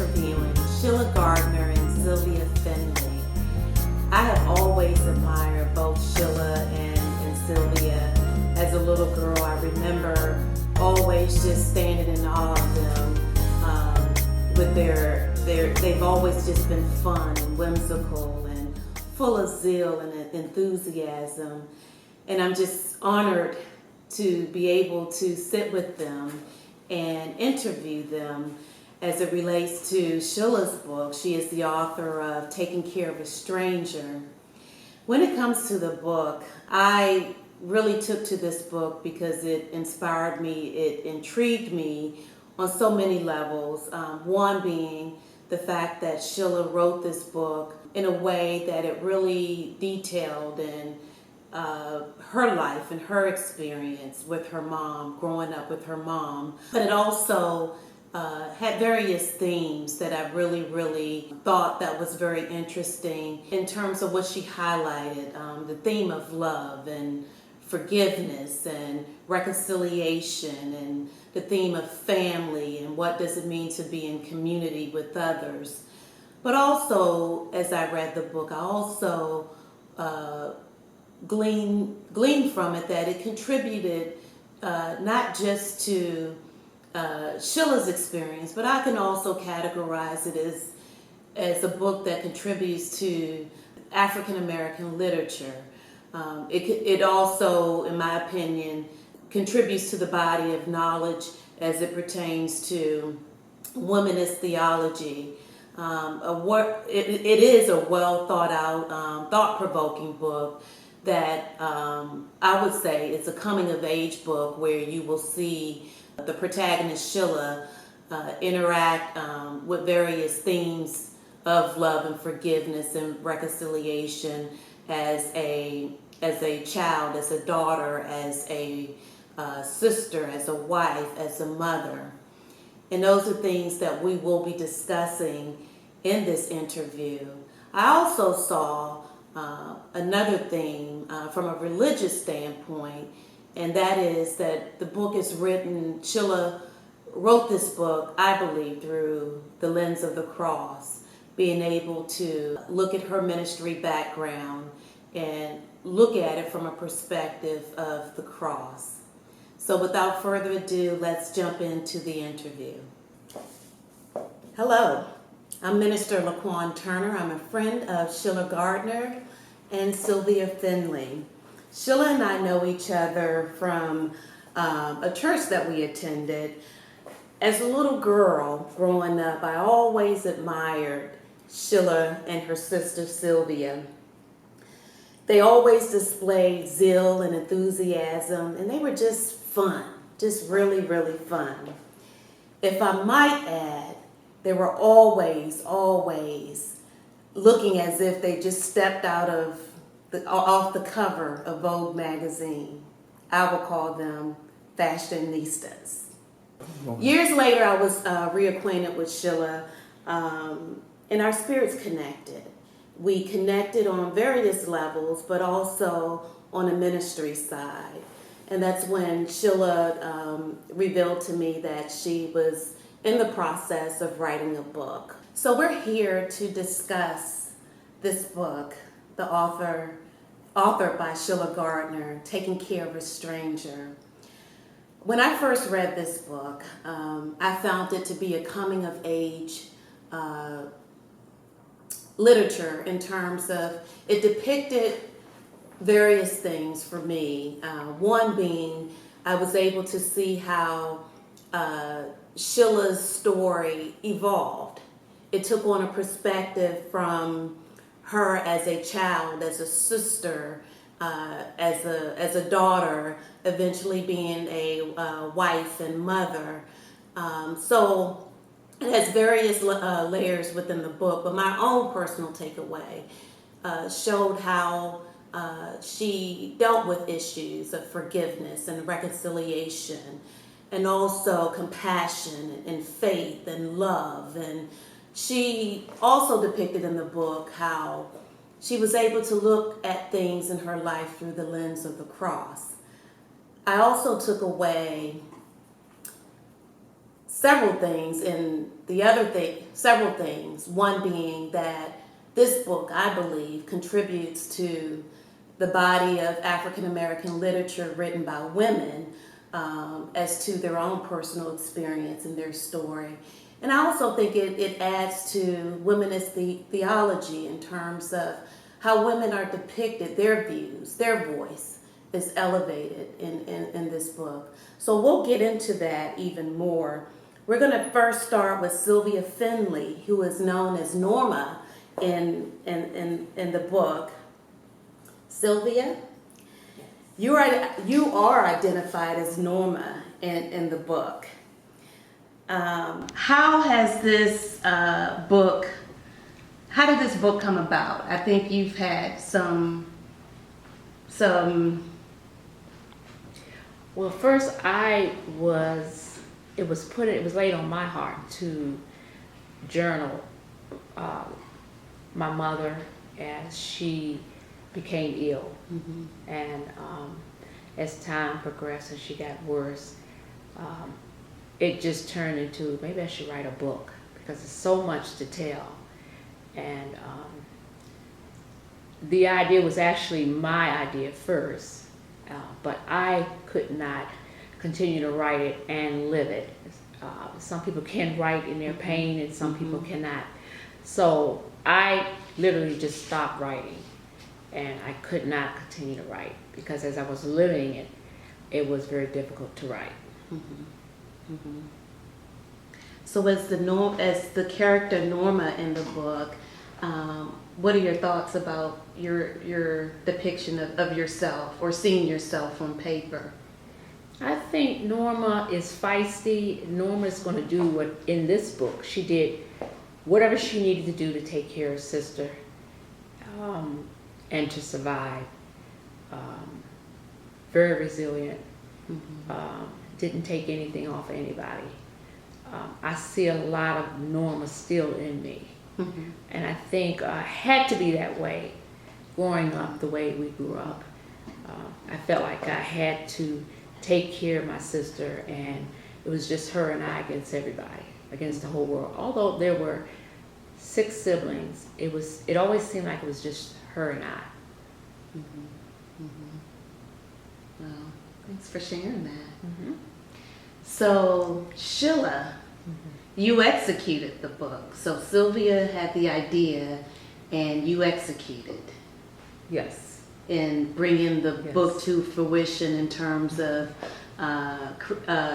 interviewing Sheila Garner and Sylvia. I have always admired both Sheila and Sylvia. As a little girl, I remember always just standing in awe of them with they've always just been fun and whimsical and full of zeal and enthusiasm. And I'm just honored to be able to sit with them and interview them as it relates to Sheila's book. She is the author of Taking Care of a Stranger. When it comes to the book, I really took to this book because it inspired me, it intrigued me on so many levels. One being the fact that Sheila wrote this book in a way that it really detailed and her life and her experience with her mom, growing up with her mom. But it also had various themes that I really thought that was very interesting in terms of what she highlighted. The theme of love and forgiveness and reconciliation, and the theme of family and what does it mean to be in community with others. But also, as I read the book, I also gleaned from it that it contributed not just to Sheila's experience, but I can also categorize it as a book that contributes to African American literature. It also, in my opinion, contributes to the body of knowledge as it pertains to womanist theology. It is a well thought out, thought-provoking book that I would say it's a coming-of-age book where you will see the protagonist Sheila interact with various themes of love and forgiveness and reconciliation as a child, as a daughter, as a sister, as a wife, as a mother. And those are things that we will be discussing in this interview. I also saw another theme from a religious standpoint, and that is that the book is written, Sheila wrote this book, I believe, through the lens of the cross, being able to look at her ministry background and look at it from a perspective of the cross. So without further ado, let's jump into the interview. Hello, I'm Minister Quan Turner. I'm a friend of Sheila Garner and Sylvia Finley. Sheila and I know each other from a church that we attended. As a little girl growing up, I always admired Sheila and her sister Sylvia. They always displayed zeal and enthusiasm, and they were just fun, just really fun. If I might add, they were always looking as if they just stepped off the cover of Vogue magazine. I would call them fashionistas. Years later, I was reacquainted with Sheila, and our spirits connected. We connected on various levels, but also on a ministry side. And that's when Sheila revealed to me that she was in the process of writing a book. So we're here to discuss this book, the author by Sheila Garner, Taking Care of a Stranger. When I first read this book, I found it to be a coming-of-age literature in terms of it depicted various things for me. One being, I was able to see how Sheila's story evolved. It took on a perspective from her as a child, as a sister, as a daughter, eventually being a wife and mother. So it has various layers within the book, but my own personal takeaway showed how she dealt with issues of forgiveness and reconciliation, and also compassion and faith and love. And she also depicted in the book how she was able to look at things in her life through the lens of the cross. I also took away several things, and several things. One being that this book, I believe, contributes to the body of African American literature written by women as to their own personal experience and their story. And I also think it adds to womanist theology in terms of how women are depicted, their views, their voice is elevated in this book. So we'll get into that even more. We're going to first start with Sylvia Finley, who is known as Norma in the book. Sylvia, you are identified as Norma in the book. How has this book? How did this book come about? I think you've had some. Well, first it was laid on my heart to journal my mother as she became ill, Mm-hmm. and as time progressed and she got worse, it just turned into maybe I should write a book because there's so much to tell, and the idea was actually my idea first, but I could not continue to write it and live it. Some people can write in their pain and some people cannot. So I literally just stopped writing, and I could not continue to write because as I was living it, it was very difficult to write. Mm-hmm. Mm-hmm. So as the character Norma in the book, what are your thoughts about your depiction of yourself or seeing yourself on paper? I think Norma is feisty. Norma is going to do what in this book she did, whatever she needed to do to take care of her sister, and to survive. Very resilient. Mm-hmm. Didn't take anything off of anybody. I see a lot of Norma still in me. Mm-hmm. And I think I had to be that way growing up the way we grew up. I felt like I had to take care of my sister, and it was just her and I against everybody, against the whole world. Although there were 6 siblings, it always seemed like it was just her and I. Mm-hmm. Mm-hmm. Well, thanks for sharing that. Mm-hmm. So, Sheila, you executed the book. So Sylvia had the idea and you executed Yes. in bringing the Yes. book to fruition in terms of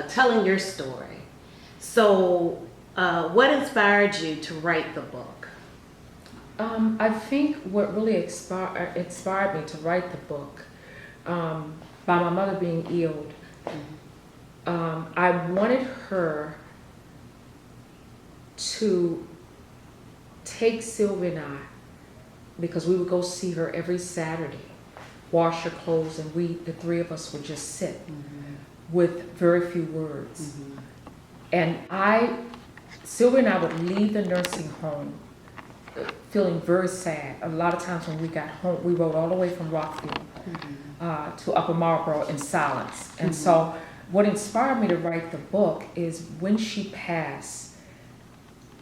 telling your story. So what inspired you to write the book? I think what really inspired me to write the book, by my mother being ill, I wanted her to take Sylvia and I, because we would go see her every Saturday, wash her clothes, and the 3 of us would just sit with very few words. And Sylvia and I would leave the nursing home feeling very sad. A lot of times when we got home, we rode all the way from Rockville to Upper Marlboro in silence. And so what inspired me to write the book is when she passed,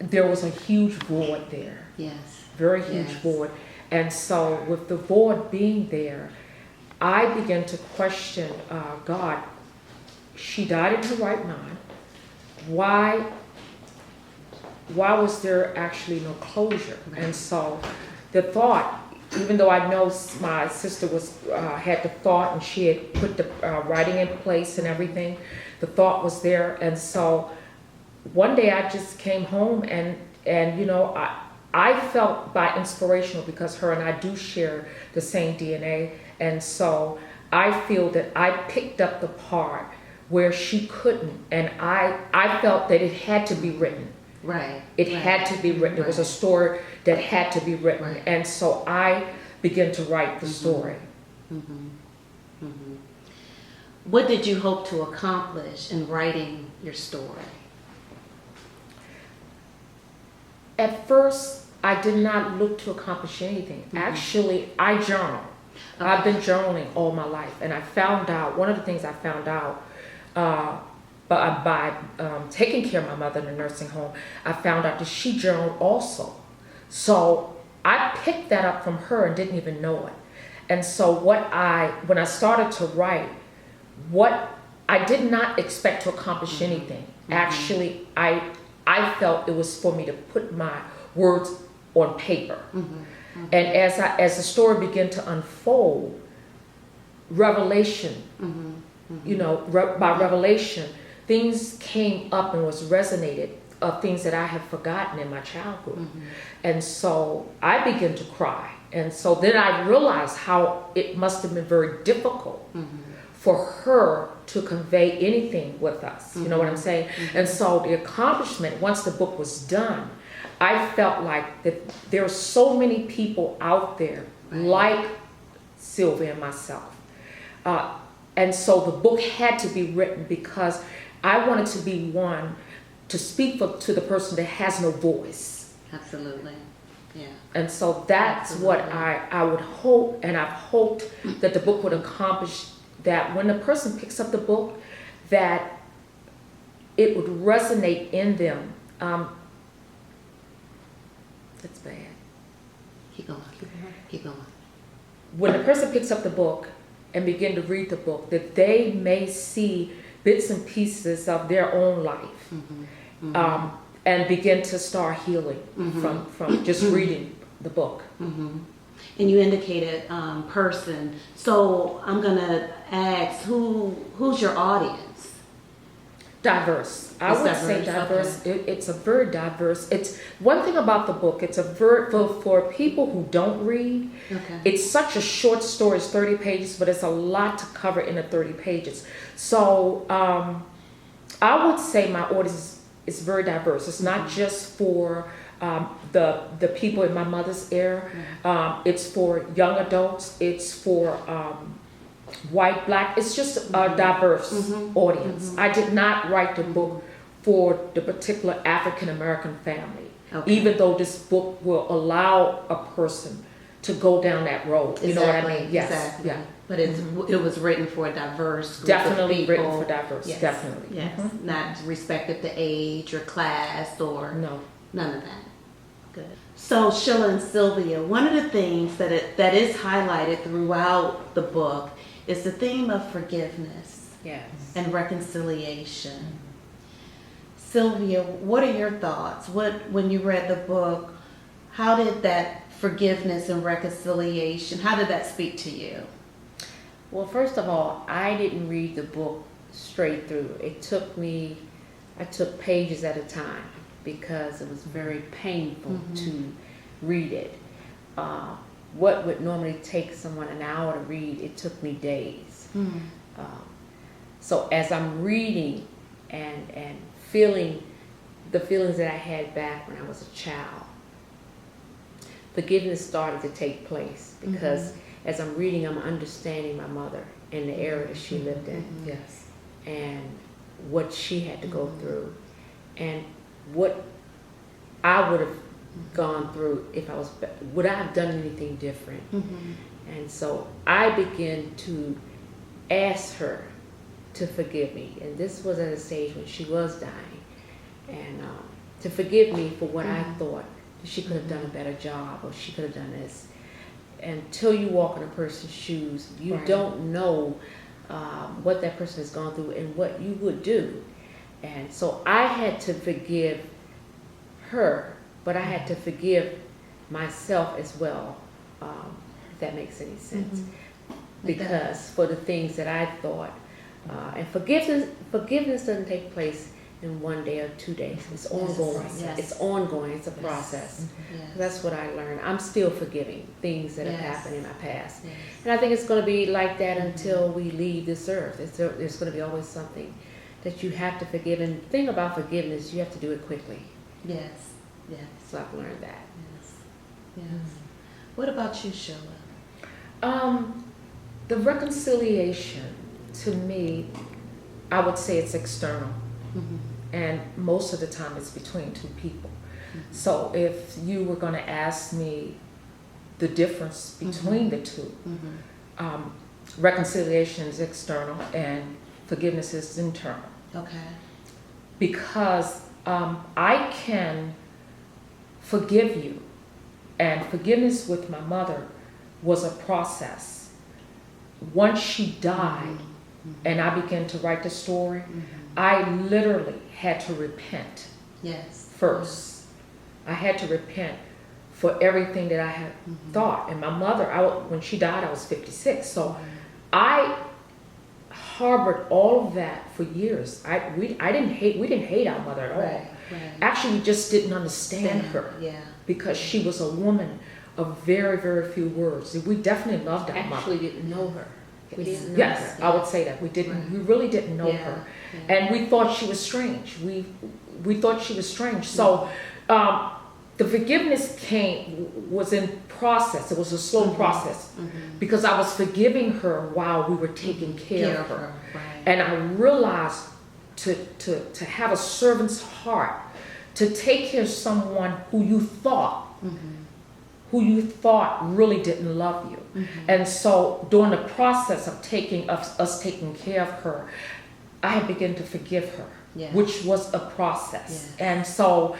there was a huge void there. Yes. Very huge void. And so with the void being there, I began to question God. She died in her right mind. Why was there actually no closure? And so the thought, even though I know my sister had the thought and she had put the writing in place and everything, the thought was there. And so one day I just came home and I felt by inspirational because her and I do share the same DNA. And so I feel that I picked up the part where she couldn't, and I felt that it had to be written. Right. It had to be written. It was a story that had to be written. Right. And so I began to write the story. What did you hope to accomplish in writing your story? At first, I did not look to accomplish anything. Actually, I journal. I've been journaling all my life. And I found out, one of the things I found out, But by taking care of my mother in a nursing home, I found out that she journaled also. So I picked that up from her and didn't even know it. And so when I started to write, what I did not expect to accomplish anything. Actually, I felt it was for me to put my words on paper. And as the story began to unfold, revelation, by revelation, things came up and was resonated of things that I had forgotten in my childhood. And so I began to cry. And so then I realized how it must have been very difficult for her to convey anything with us. You know what I'm saying? And so the accomplishment, once the book was done, I felt like that there are so many people out there like Sylvia and myself. And so the book had to be written because I wanted to be one to speak to the person that has no voice. Absolutely. Yeah. And so that's what I would hope, and I've hoped that the book would accomplish that when the person picks up the book, that it would resonate in them. That's bad. Keep going. Keep going. When the person picks up the book and begin to read the book, that they may see bits and pieces of their own life, and begin to start healing from just reading the book. And you indicated person, so I'm gonna ask who's your audience? Diverse. I It's would say diverse, diverse. It's a very diverse. It's one thing about the book. It's a for people who don't read. Okay. It's such a short story. It's 30 pages, but it's a lot to cover in the 30 pages. So I would say my audience is very diverse. It's not just for the people in my mother's era. It's for young adults. It's for white, black. It's just a diverse audience. I did not write the book for the particular African American family, even though this book will allow a person to go down that road. You know what I mean? Yes. Exactly. Yeah. But it was written for a diverse group Definitely of people. written for diverse. Yes. Definitely. Yes. Not respective to age or class or No. none of that. Good. So Sheila and Sylvia, one of the things that is highlighted throughout the book is the theme of forgiveness and reconciliation. Sylvia, what are your thoughts? When you read the book, how did that forgiveness and reconciliation, how did that speak to you? Well, first of all, I didn't read the book straight through. I took pages at a time because it was very painful to read it. What would normally take someone an hour to read, it took me days. So as I'm reading and feeling the feelings that I had back when I was a child, forgiveness started to take place because as I'm reading, I'm understanding my mother and the era that she lived in. Yes. And what she had to go through and what I would have gone through if I was, would I have done anything different? And so I began to ask her to forgive me. And this was at a stage when she was dying. And to forgive me for what I thought she could have done a better job or she could have done this. Until you walk in a person's shoes, you don't know what that person has gone through and what you would do. And so I had to forgive her, but I had to forgive myself as well, if that makes any sense. Because for the things that I thought, and forgiveness doesn't take place in 1 day or 2 days. It's ongoing. Yes. It's ongoing. It's a process. That's what I learned. I'm still forgiving things that have happened in my past. And I think it's going to be like that until we leave this earth. There's going to be always something that you have to forgive. And the thing about forgiveness, you have to do it quickly. Yes. So I've learned that. Yes. What about you, Sheila? The reconciliation, to me, I would say it's external. And most of the time it's between two people. So if you were going to ask me the difference between the two, reconciliation is external and forgiveness is internal. Okay. Because I can forgive you, and forgiveness with my mother was a process. Once she died, and I began to write the story, I literally had to repent. Yes. First. I had to repent for everything that I had thought. And my mother, when she died, I was 56. So I harbored all of that for years. We didn't hate our mother at all. Right. Actually, we just didn't understand her. Yeah. Because she was a woman of very, very few words. We definitely loved our mother. Actually didn't know her. We didn't know Yes, her. I would say that. We didn't. Right. We really didn't know Yeah. her. Yeah. And we thought she was strange. We thought she was strange. So the forgiveness was in process. It was a slow process because I was forgiving her while we were taking care of her. Right. And I realized to have a servant's heart, to take care of someone who you thought really didn't love you. And so during the process of us taking care of her, I had begun to forgive her, which was a process. Yes. And so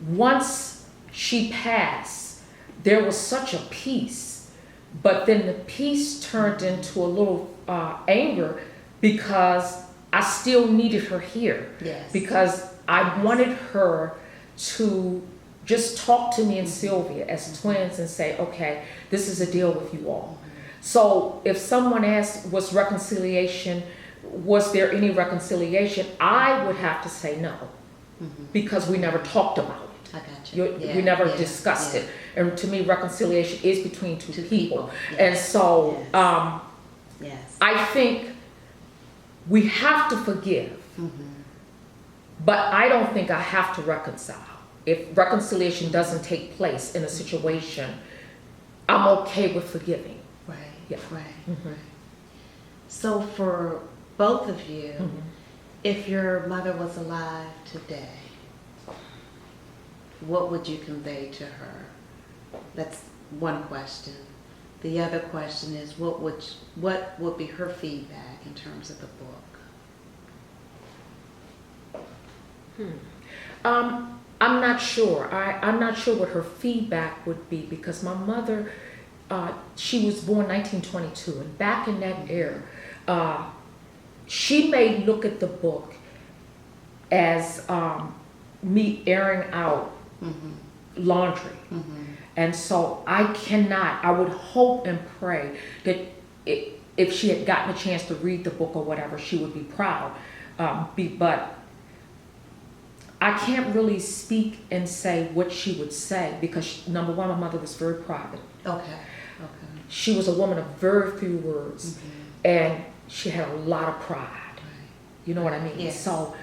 once she passed, there was such a peace, but then the peace turned into a little anger because I still needed her here. Yes. Because I wanted her to just talk to me and Sylvia as twins and say, okay, this is a deal with you all. So if someone asked, was there any reconciliation? I would have to say no, because we never talked about it. I got you. We never discussed it. And to me, reconciliation is between two people. Yes. And so Yes. I think we have to forgive, but I don't think I have to reconcile. If reconciliation doesn't take place in a situation, I'm okay with forgiving. Right. Yeah. Right. So for both of you, if your mother was alive today, what would you convey to her? That's one question. The other question is, what would be her feedback in terms of the book? I'm not sure. I'm not sure what her feedback would be, because my mother, she was born 1922, and back in that era, she may look at the book as me airing out laundry. And so I would hope and pray that if she had gotten a chance to read the book or whatever, she would be proud. But I can't really speak and say what she would say, because number one, my mother was very private. Okay. She was a woman of very few words, and she had a lot of pride. You know what I mean? Yes. So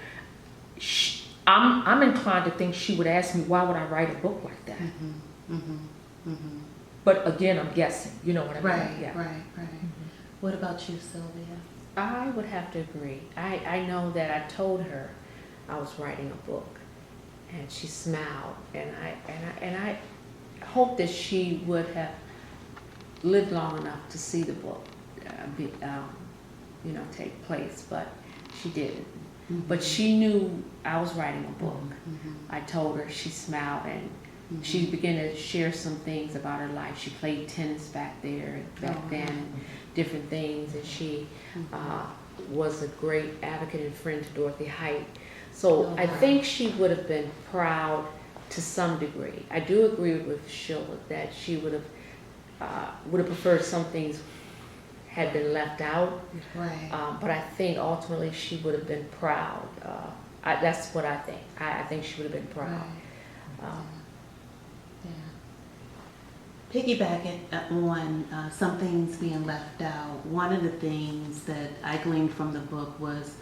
I'm inclined to think she would ask me, why would I write a book like that? But again, I'm guessing. You know what I mean? Right. Yeah. Right. What about you, Sylvia? I would have to agree. I know that I told her I was writing a book, and she smiled, and I hope that she would have lived long enough to see the book take place, but she didn't. But she knew I was writing a book. I told her, she smiled, and she began to share some things about her life. She played tennis back then, and different things, and she was a great advocate and friend to Dorothy Height. So I think she would have been proud to some degree. I do agree with Sheila that she would have preferred some things had been left out. Right. But I think ultimately she would have been proud. That's what I think. I think she would have been proud. Piggybacking on some things being left out, one of the things that I gleaned from the book was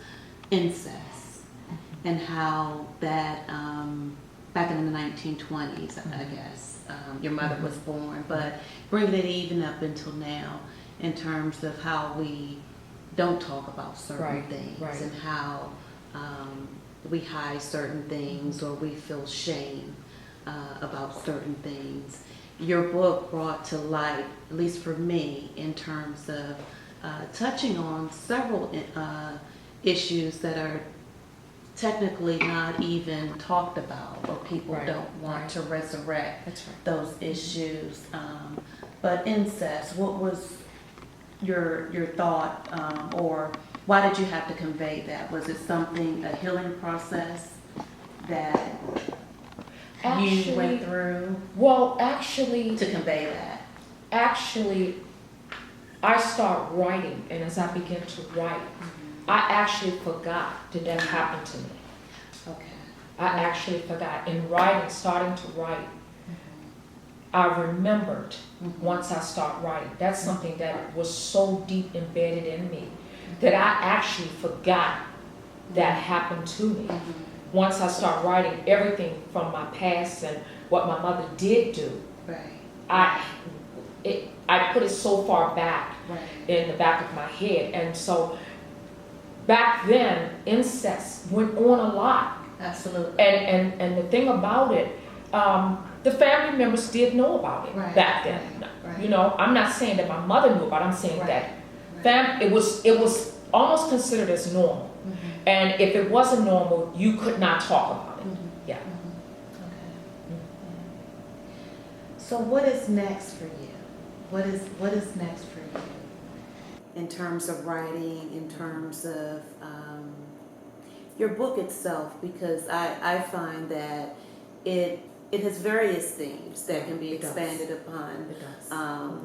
incest, and how that back in the 1920s, I guess, your mother was born, but bringing it even up until now in terms of how we don't talk about certain things, and how we hide certain things, or we feel shame about certain things. Your book brought to light, at least for me, in terms of touching on several issues that are technically not even talked about, or people Right, don't want right. to resurrect That's right. those issues. But incest, what was your thought, or why did you have to convey that? Was it something, a healing process that you went through Well, actually, to convey that? actually, I start writing, and as I begin to write, I actually forgot that happened to me. Okay. I actually forgot. In writing, starting to write, I remembered once I start writing. That's something that was so deep embedded in me that I actually forgot that happened to me. Once I start writing everything from my past and what my mother did do, Right. I put it so far back Right. in the back of my head. And so back then, incest went on a lot. Absolutely. And the thing about it, the family members did know about it Right, back then. right. You know, I'm not saying that my mother knew about it. I'm saying Right, that it was almost considered as normal. And if it wasn't normal, you could not talk about it. Yeah. Okay. So what is next for you? What is next for you in terms of writing, in terms of your book itself? Because I find that it has various themes that can be It does. expanded upon. It does.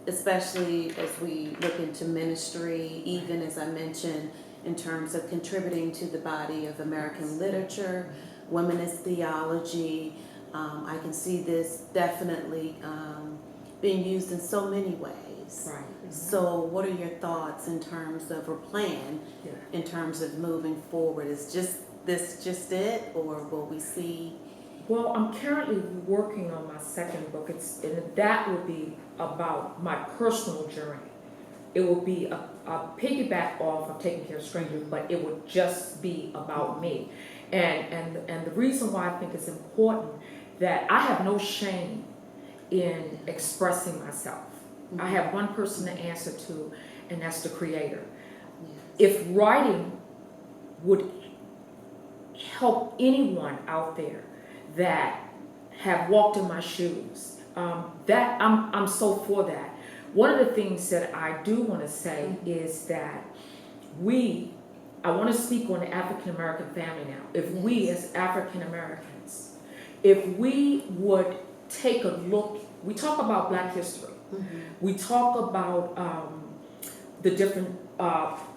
Especially as we look into ministry, even as I mentioned, in terms of contributing to the body of American literature, womanist theology. I can see this definitely being used in so many ways. Right. So what are your thoughts in terms of, or plan, Yeah. in terms of moving forward? Is this just it, or will we see? Well, I'm currently working on my second book. And that will be about my personal journey. It will be a piggyback off of Taking Care of Strangers, but it would just be about me. And the reason why I think it's important that I have no shame in expressing myself. I have one person to answer to, and that's the Creator. If writing would help anyone out there that have walked in my shoes, that I'm so for that. One of the things that I do want to say is that I want to speak on the African American family now. If we as African Americans, if we would take a look, we talk about Black history. We talk about the different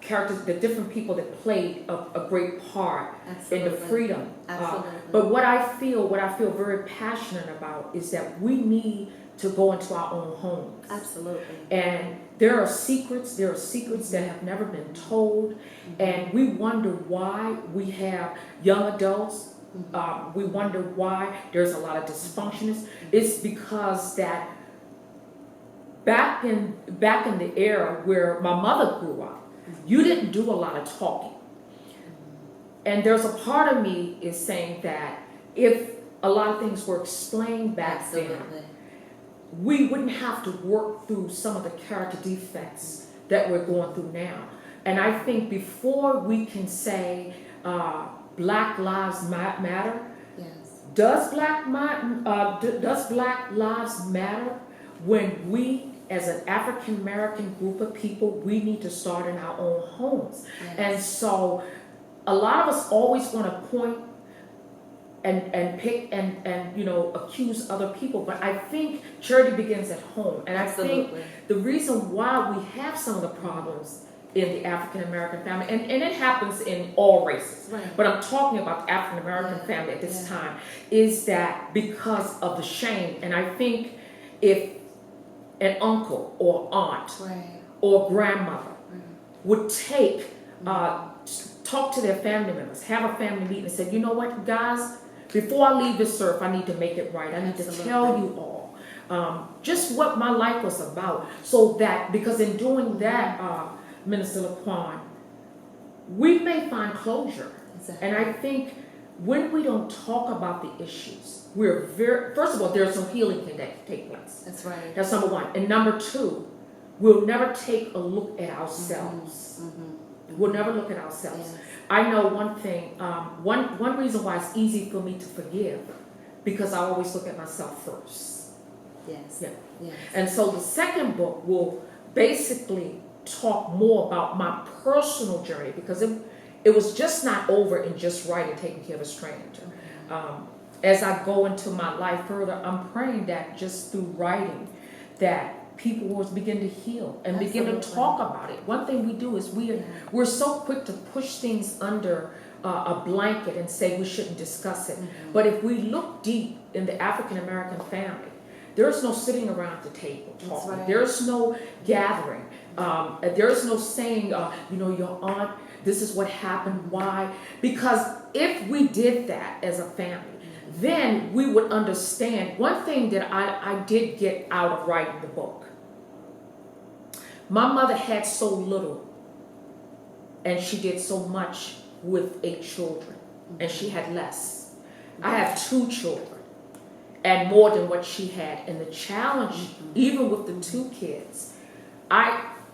characters, the different people that played a great part in the freedom. But what I feel very passionate about is that we need to go into our own homes. Absolutely. And there are secrets that have never been told, and we wonder why we have young adults. We wonder why there's a lot of dysfunction. It's because that back in the era where my mother grew up, you didn't do a lot of talking. And there's a part of me is saying that if a lot of things were explained back then, we wouldn't have to work through some of the character defects that we're going through now. And I think before we can say Black Lives Matter, does Black Lives Matter when we, as an African American group of people, we need to start in our own homes. And so a lot of us always want to point and pick and accuse other people, but I think charity begins at home. And I think the reason why we have some of the problems in the African American family, and it happens in all races, but I'm talking about the African American family at this time, is that because of the shame. And I think if an uncle or aunt or grandmother would talk to their family members, have a family meeting and say, you know what, guys, before I leave this earth, I need to make it right. I need to tell you all just what my life was about. So that, because in doing that, Minister Laquan, we may find closure. And I think when we don't talk about the issues, first of all, there's some healing can take place. That's right. That's number one. And number two, we'll never take a look at ourselves. We'll never look at ourselves. Yes. I know one thing, one reason why it's easy for me to forgive, because I always look at myself first. Yes. Yeah. Yes. And so the second book will basically talk more about my personal journey, because it was just not over in just writing Taking Care of a Stranger. As I go into my life further, I'm praying that just through writing, that people will begin to heal and begin to talk about it. One thing we do is we're so quick to push things under a blanket and say we shouldn't discuss it. But if we look deep in the African American family, there's no sitting around the table talking. Right. There's no gathering. There's no saying, your aunt, this is what happened, why? Because if we did that as a family, then we would understand. One thing that I did get out of writing the book, my mother had so little and she did so much with 8 children, and she had less. I have 2 children and more than what she had. And the challenge, even with the 2 kids,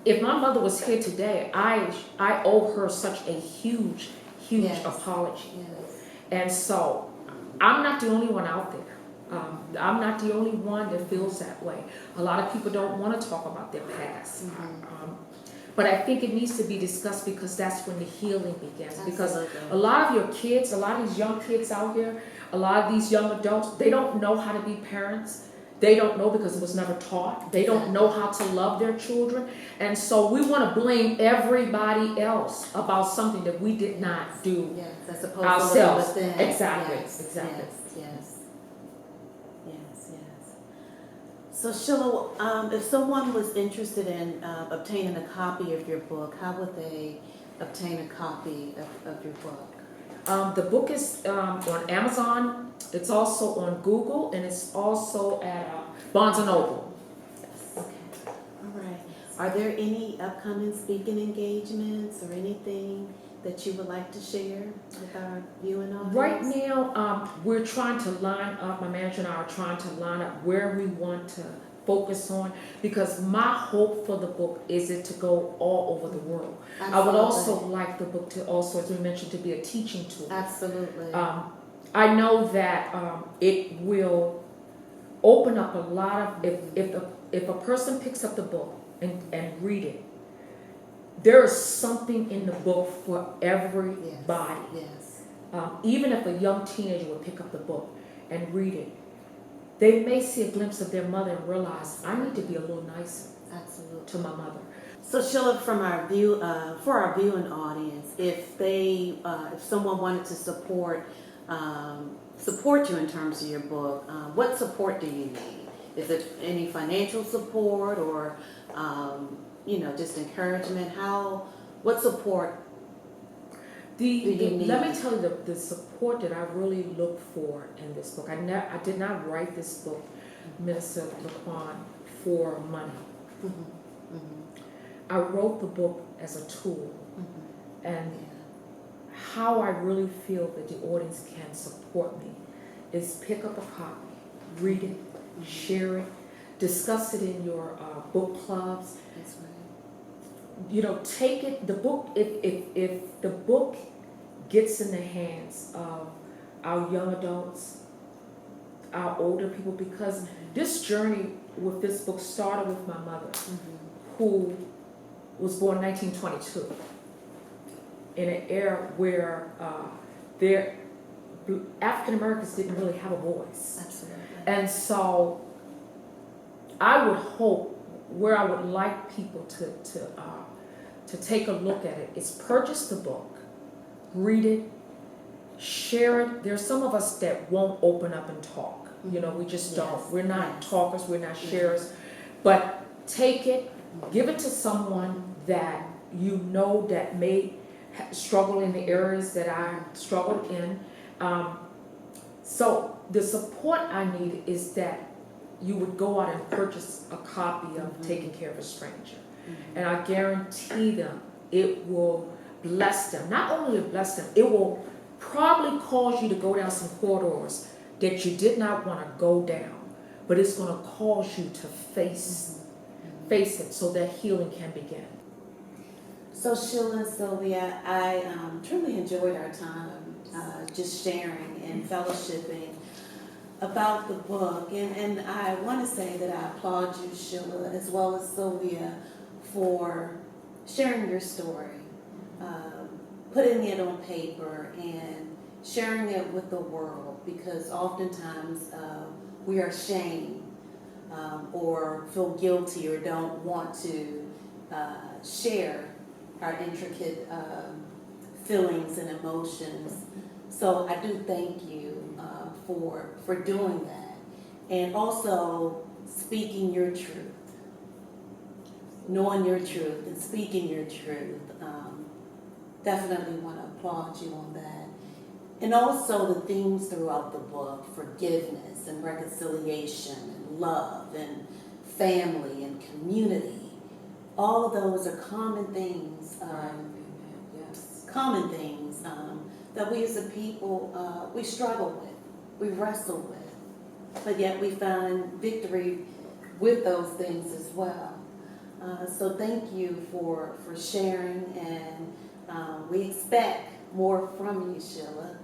if my mother was here today, I owe her such a huge Yes. apology. Yes. And so I'm not the only one out there. I'm not the only one that feels that way. A lot of people don't want to talk about their past. But I think it needs to be discussed, because that's when the healing begins. Because a lot of your kids, a lot of these young kids out here, a lot of these young adults, they don't know how to be parents. They don't know because it was never taught. They don't know how to love their children. And so we want to blame everybody else about something that we did not do Yes. As opposed ourselves. to within. Exactly. Yes. Exactly. Yes. Yes. Yes. So Sheila, if someone was interested in obtaining a copy of your book, how would they obtain a copy of your book? The book is on Amazon. It's also on Google, and it's also at Barnes & Noble. Okay. All right. Are there any upcoming speaking engagements or anything that you would like to share with our viewing audience? Right now, we're trying to line up, my manager and I are trying to line up where we want to focus on, because my hope for the book is it to go all over the world. Absolutely. I would also like the book to also, as we mentioned, to be a teaching tool. Absolutely. I know that it will open up a lot of, if a person picks up the book and read it, there is something in the book for everybody. Yes. Even if a young teenager would pick up the book and read it, they may see a glimpse of their mother and realize, I need to be a little nicer Absolutely. to my mother. So Sheila, from our for our viewing audience, if someone wanted to support you in terms of your book, what support do you need? Is it any financial support or just encouragement? What support do you need? Let me tell you the support that I really look for in this book. I did not write this book, Minister Laquan, for money. I wrote the book as a tool, and how I really feel that the audience can support me is pick up a copy, read it, share it, discuss it in your book clubs. That's right. Take it. The book, if the book gets in the hands of our young adults, our older people, because this journey with this book started with my mother, who was born in 1922, in an era where African Americans didn't really have a voice. Absolutely. And so I would hope, where I would like people to take a look at it, is purchase the book, read it, share it. There's some of us that won't open up and talk. We just don't. We're not talkers, we're not sharers. But take it, give it to someone that you know that may struggle in the areas that I struggled in. So the support I need is that you would go out and purchase a copy of Taking Care of a Stranger. And I guarantee them it will bless them. Not only bless them, it will probably cause you to go down some corridors that you did not want to go down, but it's going to cause you to face it so that healing can begin. So Sheila and Sylvia, I truly enjoyed our time just sharing and fellowshipping about the book. And I want to say that I applaud you, Sheila, as well as Sylvia, for sharing your story, putting it on paper and sharing it with the world, because oftentimes we are ashamed or feel guilty or don't want to share our intricate feelings and emotions. So I do thank you for doing that, and also speaking your truth, knowing your truth and speaking your truth. Definitely want to applaud you on that. And also the themes throughout the book: forgiveness and reconciliation and love and family and community. All of those are common things, Yes. common things that we as a people, we struggle with, we wrestle with, but yet we find victory with those things as well. So thank you for sharing, and we expect more from you, Sheila.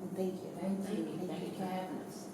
And thank you. Thank you. Thank you for having us.